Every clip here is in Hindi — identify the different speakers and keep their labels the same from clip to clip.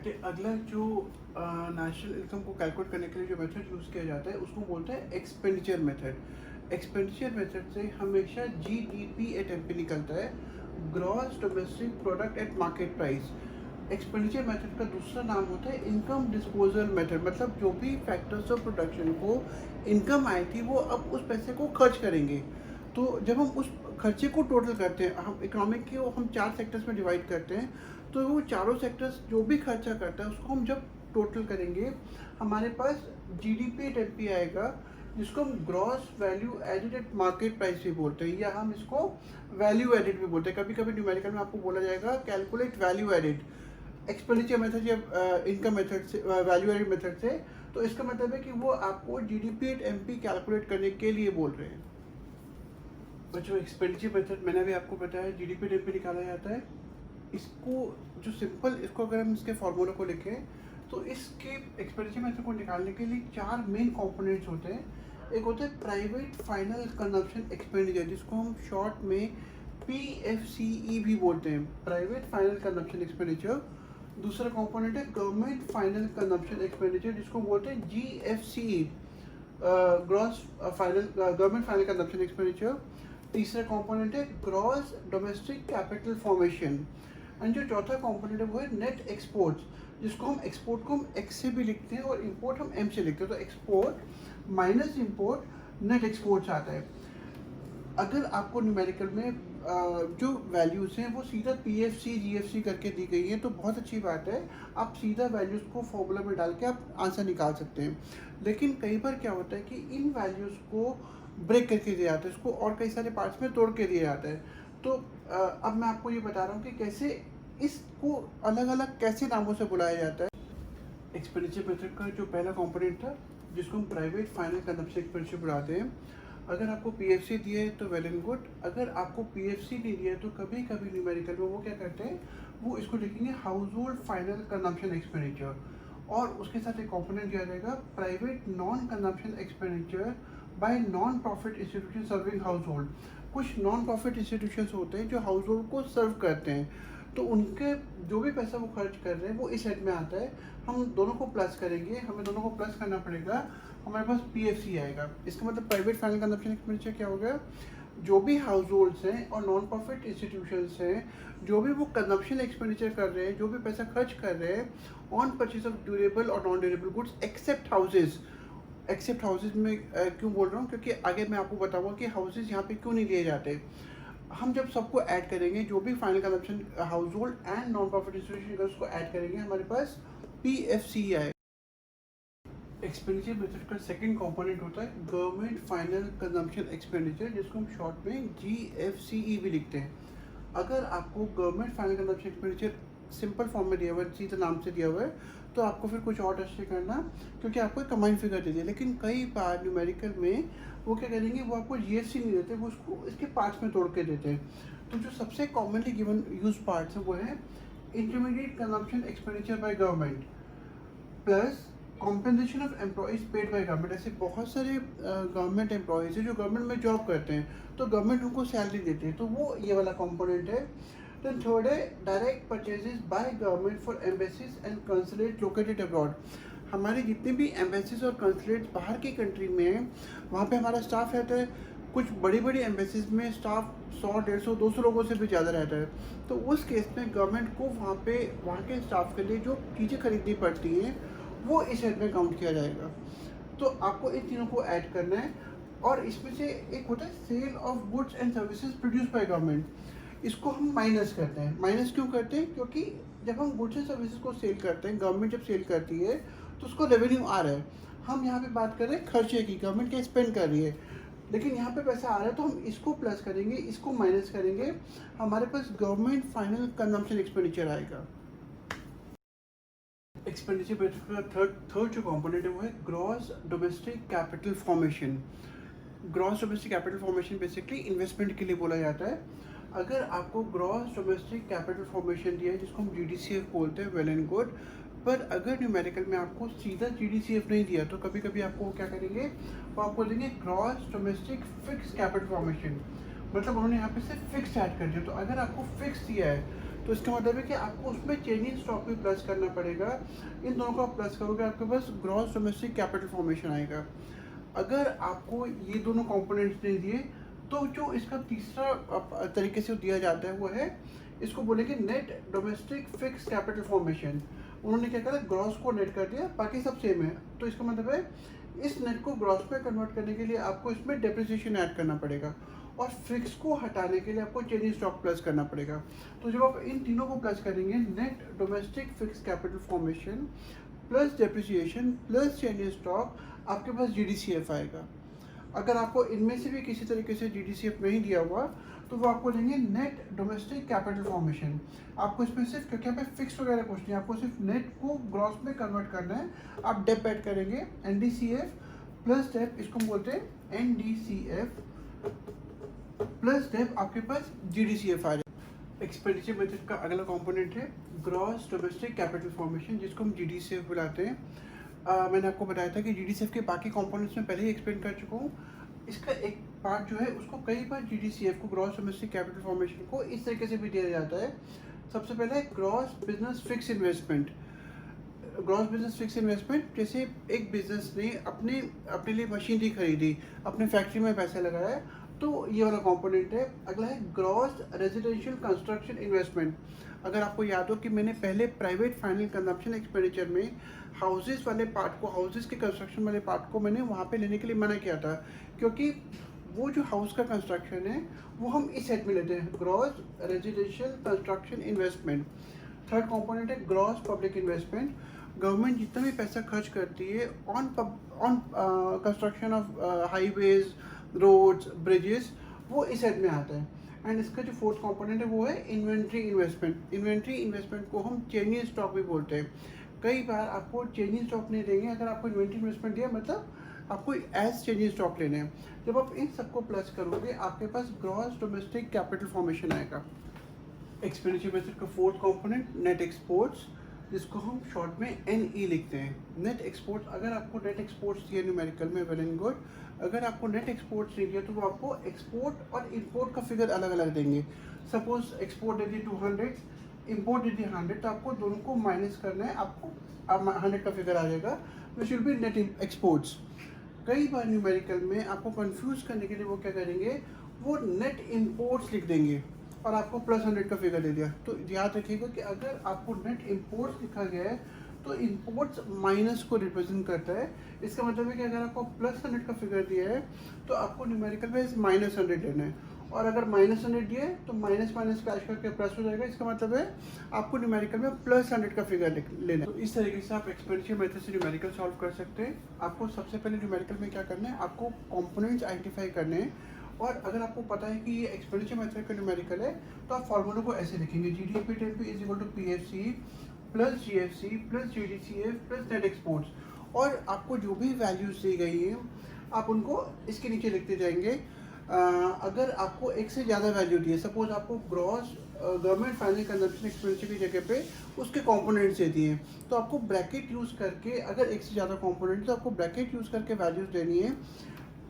Speaker 1: बेटे अगला जो नेशनल इनकम को कैलकुलेट करने के लिए जो मेथड यूज़ किया जाता है उसको बोलते हैं एक्सपेंडिचर मेथड। एक्सपेंडिचर मेथड से हमेशा जीडीपी एट एमपी निकलता है, gross domestic product at market price. Expenditure method का दूसरा नाम होता है इनकम डिस्पोजल मेथड, मतलब जो भी फैक्टर्स ऑफ प्रोडक्शन को इनकम आई थी वो अब उस पैसे को खर्च करेंगे। तो जब हम उस खर्चे को टोटल करते हैं, हम इकोनॉमिक को हम 4 सेक्टर्स में डिवाइड करते हैं, तो वो चारों सेक्टर्स जो भी खर्चा करता है उसको हम जब टोटल करेंगे हमारे पास जीडीपी एट एमपी आएगा, जिसको हम gross value added at market price भी बोलते हैं, या हम इसको वैल्यू एडेड भी बोलते हैं। कभी कभी न्यूमेरिकल में आपको बोला जाएगा calculate value added expenditure method या इनकम मेथड से, वैल्यू एडेड मेथड से। तो इसका मतलब है कि वो आपको जीडीपी एट एमपी कैलकुलेट करने के लिए बोल रहे हैं। तो जो एक्सपेंडिचर मेथड मैंने भी आपको बताया, जीडीपी एट एमपी निकाला जाता है। इसको जो सिंपल, इसको अगर हम इसके फॉर्मूला को लिखें तो इसके एक्सपेंडिचर मेथड को निकालने के लिए 4 मेन कंपोनेंट्स होते हैं। एक होता है प्राइवेट फाइनल कंजम्पशन एक्सपेंडिचर, जिसको हम शॉर्ट में पीएफसीई भी बोलते हैं, प्राइवेट फाइनल कंजम्पशन एक्सपेंडिचर। दूसरा कंपोनेंट है गवर्नमेंट फाइनल कंजम्पशन एक्सपेंडिचर, जिसको बोलते हैं GFCE, gross final government final consumption expenditure. तीसरा कंपोनेंट है gross domestic capital formation. And जो चौथा कंपोनेंट है वो है नेट एक्सपोर्ट्स, जिसको हम एक्सपोर्ट को हम एक्स से भी लिखते हैं और इंपोर्ट हम एम से लिखते हैं। तो export minus import net exports आता है। अगर आपको न्यूमेरिकल में जो वैल्यूज़ हैं वो सीधा पीएफसी जीएफसी करके दी गई हैं तो बहुत अच्छी बात है, आप सीधा वैल्यूज़ को फॉर्मूला में डाल के आप आंसर निकाल सकते हैं। लेकिन कई बार क्या होता है कि इन वैल्यूज़ को ब्रेक करके दिया जाता है, इसको और कई सारे पार्ट्स में तोड़ के दिया जाता है। तो अब मैं आपको ये बता रहा हूँ कि कैसे इसको अलग अलग कैसे नामों से बुलाया जाता है। एक्सपेंडिचर मेथड का जो पहला कंपोनेंट था, जिसको हम प्राइवेट फाइनल कंजम्पशन एक्सपेंडिचर बुलाते हैं, अगर आपको पीएफसी दिया है तो वेल एंड गुड। अगर आपको पीएफसी नहीं दिया है तो कभी कभी न्यूमेरिकल में वो क्या करते हैं, वो इसको लिखेंगे house hold final consumption expenditure, और उसके साथ एक कंपोनेंट दिया जाएगा private non consumption expenditure bye non profit institution serving house hold. कुछ नॉन प्रॉफिट इंस्टीट्यूशंस होते हैं जो हाउस होल्ड को सर्व करते हैं, तो उनके जो भी पैसा वो खर्च कर रहे हैं वो इस हेड में आता है। हम दोनों को प्लस करेंगे, हमें दोनों को प्लस करना पड़ेगा, हमारे पास पीएफसी आएगा। इसका मतलब प्राइवेट फाइनल कंजम्पशन एक्सपेंडिचर क्या हो गया, जो भी हाउस होल्ड्स हैं और नॉन प्रॉफिट इंस्टीट्यूशंस हैं, जो भी वो कंजम्पशन एक्सपेंडिचर कर रहे हैं, जो भी पैसा खर्च कर रहे हैं ऑन परचेज ऑफ ड्यूरेबल और non durable goods except houses. Except houses में क्यों बोल रहा हूँ, क्योंकि आगे मैं आपको बताऊँगा कि हाउसेज यहाँ पे क्यों नहीं लिए जाते। हम जब सबको ऐड करेंगे, जो भी final consumption house hold and non profit institution उसको ऐड करेंगे, हमारे पास पीएफसी आए। एक्सपेंडिचर मेथड का सेकंड कंपोनेंट होता है गवर्नमेंट फाइनल कंजम्पशन एक्सपेंडिचर, जिसको हम शॉर्ट में जीएफसीई भी लिखते हैं। अगर आपको government final consumption expenditure simple form में दिया हुआ है, सीधा नाम से दिया हुआ है, तो आपको फिर कुछ और टेस्ट करना, क्योंकि आपको एक कंबाइंड फिगर दे दिया। लेकिन कई बार न्यूमेरिकल में वो क्या करेंगे, वो आपको जीएफसी नहीं देते, वो उसको इसके पार्ट्स में तोड़ के देते हैं। तो जो सबसे कॉमनली गिवन यूज पार्ट्स है वो है intermediate consumption expenditure by government plus compensation of employees paid by government. ऐसे बहुत सारे गवर्नमेंट एम्प्लॉयज़ हैं जो गवर्नमेंट में जॉब करते हैं, तो गवर्नमेंट उनको सैलरी देती है, तो वो ये वाला कंपोनेंट है। देन थर्ड है direct purchases by government for embassies and consulate located abroad. हमारे जितने भी एम्बेसीज और कंसुलेट्स बाहर की कंट्री में हैं, वहाँ पे हमारा स्टाफ रहता है। कुछ बड़ी बड़ी एम्बेसीज में स्टाफ 100, 150, 200 लोगों से भी ज़्यादा रहता है। तो उस केस में गवर्नमेंट को वहाँ के स्टाफ के लिए जो चीज़ें खरीदनी पड़ती हैं वो इस हेड में काउंट किया जाएगा। तो आपको इन तीनों को ऐड करना है, और इसमें से एक होता है sale of goods and services produce by government. इसको हम माइनस करते हैं। माइनस क्यों करते हैं, क्योंकि जब हम गुड्स एंड सर्विसेज को सेल करते हैं, गवर्नमेंट जब सेल करती है तो उसको रेवेन्यू आ रहा है। हम यहाँ पे बात कर रहे हैं खर्चे की, गवर्नमेंट क्या स्पेंड कर रही है, लेकिन यहाँ पे पैसा आ रहा है, तो हम इसको प्लस करेंगे, इसको माइनस करेंगे, हमारे पास गवर्नमेंट फाइनल कंजम्पशन एक्सपेंडिचर आएगा। एक्सपेंडिचर मेथड का थर्ड जो कंपोनेंट है वो है gross domestic capital formation. Gross domestic capital formation basically investment के लिए बोला जाता है। अगर आपको ग्रॉस डोमेस्टिक कैपिटल फॉर्मेशन दिया है, जिसको हम जीडीसीएफ बोलते हैं, वेल एंड गुड। पर अगर न्यूमेरिकल में आपको सीधा जीडीसीएफ नहीं दिया तो कभी कभी आपको क्या करेंगे, वो आपको देंगे gross domestic fix capital formation, मतलब उन्होंने यहाँ पे सिर्फ फिक्स ऐड कर दिया। तो अगर आपको फिक्स दिया है तो इसका मतलब है कि आपको उसमें चेंजिंग स्टॉक भी प्लस करना पड़ेगा। इन दोनों को आप प्लस करोगे, आपके पास ग्रॉस डोमेस्टिक कैपिटल फॉर्मेशन आएगा। अगर आपको ये दोनों कंपोनेंट्स नहीं दिए, तो जो इसका तीसरा तरीके से दिया जाता है वो है, इसको बोलेंगे net domestic fix capital formation. उन्होंने क्या करा, ग्रॉस को नेट कर दिया, बाकी सब सेम है। तो इसका मतलब है इस नेट को ग्रॉस पे कन्वर्ट करने के लिए आपको इसमें डेप्रिसिएशन ऐड करना पड़ेगा, और फिक्स को हटाने के लिए आपको चेंजिंग स्टॉक प्लस करना पड़ेगा। तो जब आप इन तीनों को प्लस करेंगे, net domestic fix capital formation plus depreciation plus changing stock, आपके पास GDCF आएगा। अगर आपको इनमें से भी किसी तरीके से GDCF नहीं दिया हुआ, तो वो आपको देंगे नेट डोमेस्टिक कैपिटल फॉर्मेशन। आपको इसमें सिर्फ, क्योंकि यहाँ पे फिक्स वगैरह कुछ नहीं, आपको सिर्फ नेट को ग्रॉस में कन्वर्ट करना है। आप डेप ऐड करेंगे, NDCF प्लस डेप, इसको हम बोलते हैं NDCF प्लस डेप, आपके पास GDCF आ जाए। एक्सपेंडिचर मेथड का अगला कंपोनेंट है ग्रॉस डोमेस्टिक कैपिटल फॉर्मेशन, जिसको हम GDCF बुलाते हैं। मैंने आपको बताया था कि GDCF के बाकी कंपोनेंट्स में पहले ही एक्सप्लेन कर चुका हूँ। इसका एक पार्ट जो है उसको कई बार GDCF को, ग्रॉस डोमेस्टिक कैपिटल फॉर्मेशन को, इस तरीके से भी दिया जाता है। सबसे पहले है gross business fix investment. Gross business fix investment, जैसे एक बिजनेस ने अपने लिए मशीनरी खरीदी, अपने फैक्ट्री में पैसा लगाया, तो ये वाला कंपोनेंट है। अगला है ग्रॉस रेजिडेंशियल कंस्ट्रक्शन इन्वेस्टमेंट। अगर आपको याद हो कि मैंने पहले प्राइवेट फाइनल कंजम्पशन एक्सपेंडिचर में हाउसेस वाले पार्ट को, हाउसेस के कंस्ट्रक्शन वाले पार्ट को मैंने वहाँ पे लेने के लिए मना किया था, क्योंकि वो जो हाउस का कंस्ट्रक्शन है वो हम इस सेट में लेते हैं, gross residential construction investment. Third component है ग्रॉस पब्लिक इन्वेस्टमेंट। गवर्नमेंट जितना भी पैसा खर्च करती है on construction of highways, roads, bridges, वो इस सेट में आता है। एंड इसका जो फोर्थ कंपोनेंट है वो है इन्वेंट्री इन्वेस्टमेंट। इन्वेंट्री इन्वेस्टमेंट को हम चेंजिंग स्टॉक भी बोलते हैं। कई बार आपको चेंजिंग स्टॉक नहीं देंगे, अगर आपको इन्वेंट्री इन्वेस्टमेंट दिया मतलब आपको एज चेंजिंग स्टॉक लेने हैं। जब आप इन सबको प्लस करोगे, आपके पास ग्रॉस डोमेस्टिक कैपिटल फॉर्मेशन आएगा। एक्सपेंडिचर मेथड का फोर्थ कंपोनेंट नेट एक्सपोर्ट्स, जिसको हम शॉर्ट में NE लिखते हैं। नेट एक्सपोर्ट्स, अगर आपको नेट एक्सपोर्ट्स दिया न्यूमेरिकल में, वेल एंड गुड। अगर आपको नेट एक्सपोर्ट्स नहीं दिया तो वो आपको एक्सपोर्ट और इंपोर्ट का फिगर अलग अलग देंगे। सपोज एक्सपोर्ट दे दी 200, इंपोर्ट दे दी 100, तो आपको दोनों को माइनस करना है, आपको 100 का फिगर आ जाएगा, which will be net exports. कई बार न्यूमेरिकल में आपको कंफ्यूज करने के लिए वो क्या करेंगे, वो नेट इंपोर्ट्स लिख देंगे और आपको प्लस 100 का फिगर दे दिया। तो याद रखिएगा कि अगर आपको नेट इंपोर्ट्स लिखा गया है तो इंपोर्ट्स माइनस को रिप्रेजेंट करता है। इसका मतलब है कि अगर आपको प्लस 100 का फिगर दिया है तो आपको न्यूमेरिकल में माइनस 100 लेना है, और अगर माइनस 100 दिया है तो माइनस माइनस क्रैश करके प्लस हो जाएगा। इसका मतलब है आपको न्यूमेरिकल में प्लस 100 का फिगर लेना है। तो इस तरीके से आप एक्सपेंडिचर मेथड से न्यूमेरिकल सॉल्व कर सकते हैं। आपको सबसे पहले न्यूमेरिकल में क्या करना है, आपको कंपोनेंट्स आइडेंटिफाई करने हैं, और अगर आपको पता है कि ये एक्सपेंडिचर मेथड का न्यूमेरिकल है तो आप फॉर्मूले को ऐसे लिखेंगे, GDP is equal to PFC plus GFC plus GDCF plus net exports. और आपको जो भी वैल्यूज दी गई हैं आप उनको इसके नीचे लिखते जाएंगे। अगर आपको एक से ज़्यादा वैल्यू दी है, सपोज आपको gross government final consumption expenditure की जगह पे उसके कंपोनेंट्स दे दिए, तो आपको ब्रैकेट यूज़ करके, अगर एक से ज़्यादा कंपोनेंट तो आपको ब्रैकेट यूज़ करके वैल्यूज़ देनी है।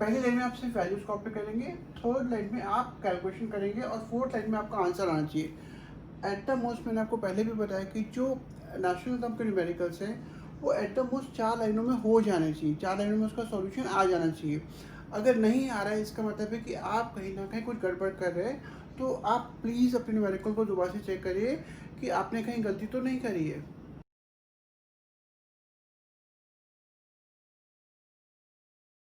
Speaker 1: पहली लाइन में आप सिर्फ वैल्यूज कॉपी करेंगे, थर्ड लाइन में आप कैलकुलेशन करेंगे, और फोर्थ लाइन में आपका आंसर आना चाहिए। एट द मोस्ट, मैंने आपको पहले भी बताया कि जो नेशनल इनकम के न्यूमेरिकल्स हैं वो एट द मोस्ट 4 लाइनों में हो जाने चाहिए, 4 लाइनों में उसका सॉल्यूशन आ जाना चाहिए। अगर नहीं आ रहा है, इसका मतलब है कि आप कहीं ना कहीं कुछ गड़बड़ कर रहे हैं। तो आप प्लीज़ अपने न्यूमेरिकल को दोबारा से चेक करिए कि आपने कहीं गलती तो नहीं करी है।